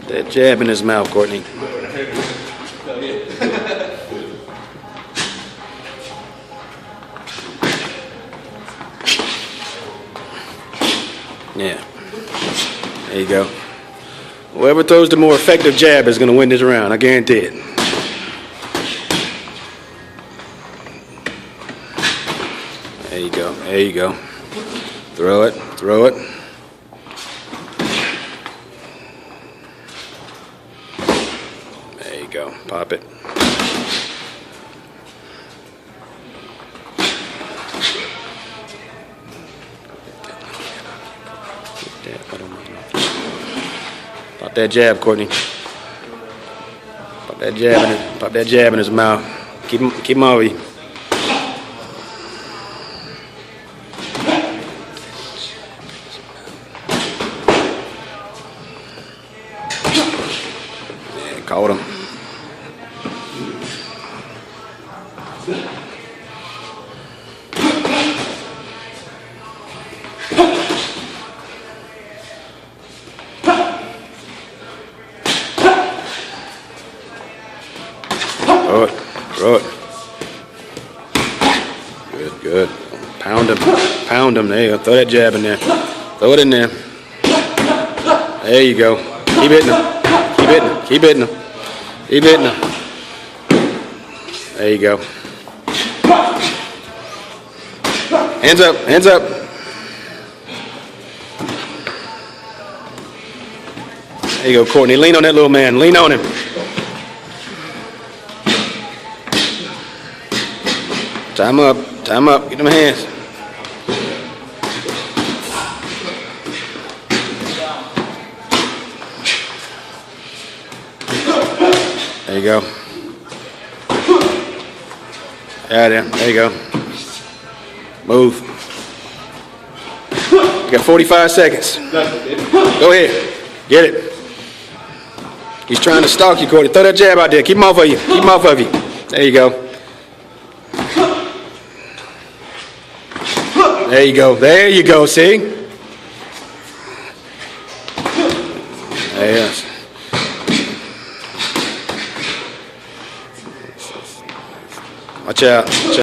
That jab in his mouth, Courtney. Yeah. There you go. Whoever throws the more effective jab is going to win this round. I guarantee it. There you go. There you go. Throw it. Throw it. There you go. Pop it. Pop that jab, Courtney. Pop that jab in his mouth. Keep him over you. Yeah, caught him. Throw it. Throw it. Good, good. Pound him. Pound him. There you go. Throw that jab in there. Throw it in there. There you go. Keep hitting him. Keep hitting him. Keep hitting him. Keep hitting him. There you go. Hands up. Hands up. There you go, Courtney. Lean on that little man. Lean on him. Time up. Time up. Get them hands. There you go. There you go. Move. You got 45 seconds. Go ahead. Get it. He's trying to stalk you, Courtney. Throw that jab out there. Keep him off of you. Keep him off of you. There you go. There you go. There you go. See? Yes. Watch out.